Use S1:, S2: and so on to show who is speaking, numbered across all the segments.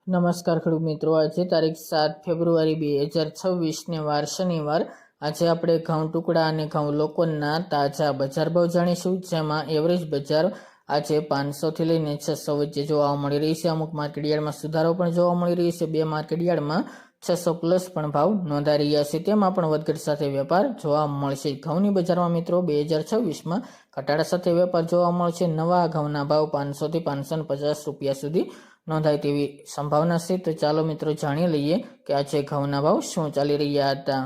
S1: નમસ્કાર ખેડૂત મિત્રો, આજે તારીખ 7 ફેબ્રુઆરી 2026 ને વાર શનિવાર. આજે આપણે ઘઉં ટુકડા અને ઘઉં લોકોના તાજા બજાર ભાવ જાણીશું, જેમાં એવરેજ બજાર આજે 500 થી લઈને 600 વચ્ચે જોવા મળી રહી છે. અમુક માર્કેટયાર્ડમાં સુધારો પણ જોવા મળી રહી છે. બે માર્કેટયાર્ડમાં 600 પ્લસ પણ ભાવ નોંધાઈ રહ્યા છે. તેમાં પણ વધઘટ સાથે વેપાર જોવા મળશે. ઘઉંની બજારમાં મિત્રો 2026માં ઘટાડા સાથે વેપાર જોવા મળશે. નવા ઘઉંના ભાવ 500 થી 550 રૂપિયા સુધી નોંધાય તેવી સંભાવના છે. તો ચાલો મિત્રો જાણી લઈએ કે આજે ઘઉંના ભાવ શું ચાલી રહ્યા હતા.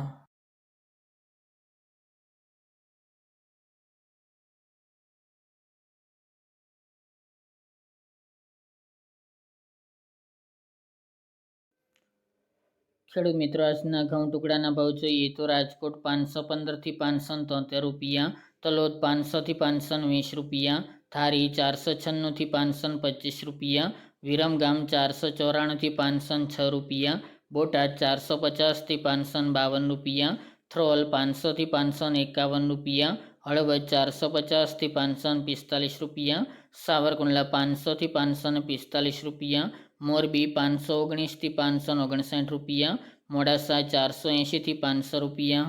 S1: ખેડૂત મિત્રો, આજના ઘઉં ટુકડાના ભાવ જોઈએ તો રાજકોટ 515 થી 573 રૂપિયા, તલોદ 500 થી 520 રૂપિયા, ધારી 496 થી 525 રૂપિયા, વિરમગામ 494 થી 506 રૂપિયા, બોટાદ 450 થી 552 રૂપિયા, થ્રોલ 500 થી 551 રૂપિયા, હળવદ 450 થી 545 રૂપિયા, સાવરકુંડલા 500 થી 545 રૂપિયા, મોરબી 519 થી 559 રૂપિયા, મોડાસા 480 થી 500 રૂપિયા,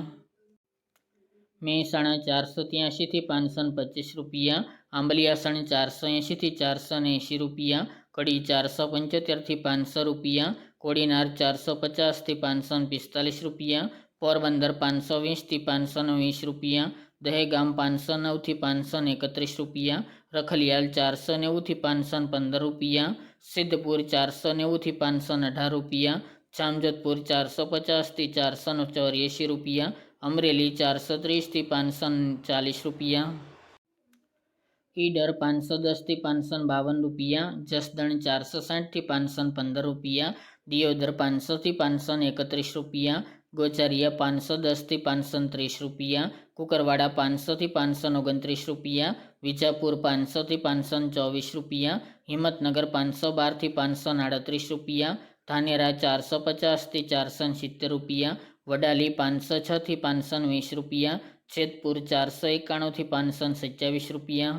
S1: મહેસાણા 483 થી 525 રૂપિયા, આંબલિયાસણ 480 થી 480 રૂપિયા, કડી 475 થી 500 રૂપિયા, કોડીનાર 450 થી 545 રૂપિયા, પોરબંદર 520 થી 520 રૂપિયા, દહેગામ 509 થી 531 રૂપિયા, રખલિયાલ 490 થી 515 રૂપિયા, સિદ્ધપુર 490 થી 518 રૂપિયા, જામજોધપુર 450 થી 484 રૂપિયા, અમરેલી 430 થી 540 રૂપિયા, ઈડર 510 થી 552 રૂપિયા, જસદણ 460 થી 515 રૂપિયા, દિયોદર 500 થી 531 રૂપિયા, ગોચારિયા 510 થી 530 રૂપિયા, કુકરવાડા 500 થી 529 રૂપિયા, વિજાપુર 500 થી 524 રૂપિયા, હિંમતનગર 512 થી 538 રૂપિયા, ધાનેરા 450 થી 470 રૂપિયા, વડાલી 506 થી 520 રૂપિયા, જેતપુર 491 થી 527 રૂપિયા,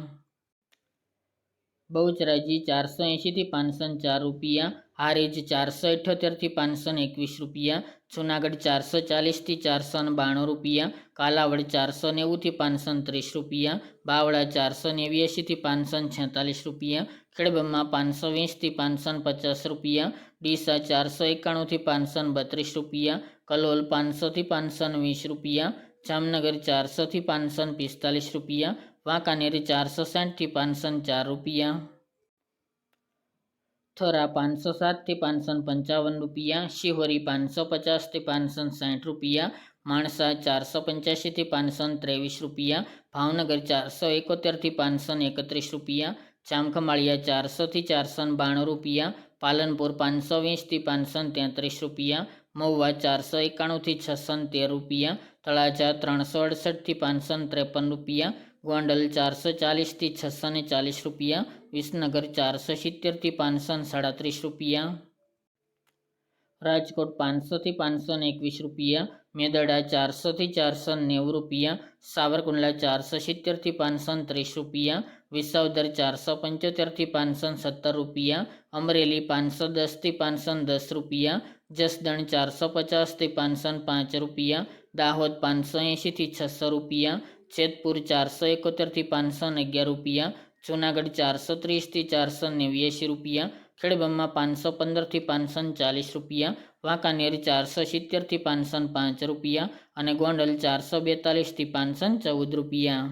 S1: બહુચરાજી 480 થી 504 રૂપિયા, હારીજ 478 થી 521 રૂપિયા, જુનાગઢ 440 થી 492 રૂપિયા, કાલાવડ 490 થી 530 રૂપિયા, બાવળા 489 થી 546 રૂપિયા, ખેડબ્રહ્મા 520 થી 550 રૂપિયા, ડીસા 491 થી 532 રૂપિયા, કલોલ 500 થી 520 રૂપિયા, જામનગર 400 થી 545 રૂપિયા, વાંકાનેર 460 થી 504 રૂપિયા, થરા 507 થી 555 રૂપિયા, શિહોરી 550 થી 560 રૂપિયા, માણસા 485 થી 523 રૂપિયા, ભાવનગર 471 થી 531 રૂપિયા, જામખંભાળિયા 400 થી 492 રૂપિયા, પાલનપુર 520 થી 533 રૂપિયા, મહુવા 491 થી 613 રૂપિયા, તળાજા 368 થી 553 રૂપિયા, ગોંડલ 440 થી 640 રૂપિયા, વિસનગર 470 થી 537 રૂપિયા, રાજકોટ 500 થી 521 રૂપિયા, મેદરડા 400 થી 490 રૂપિયા, સાવરકુંડલા 470 થી 530 રૂપિયા, વિસાવદર 475 થી 517 રૂપિયા, અમરેલી 510 થી 510 રૂપિયા, જસદણ 450 થી 505 રૂપિયા, દાહોદ 580 થી 600 રૂપિયા, જેતપુર 471 થી 511 રૂપિયા, જુનાગઢ 430 થી 489 રૂપિયા, ખેડબ્રહ્મા 515 થી 540 રૂપિયા, વાંકાનેર 470 થી 505 રૂપિયા અને ગોંડલ 442 થી 514 રૂપિયા.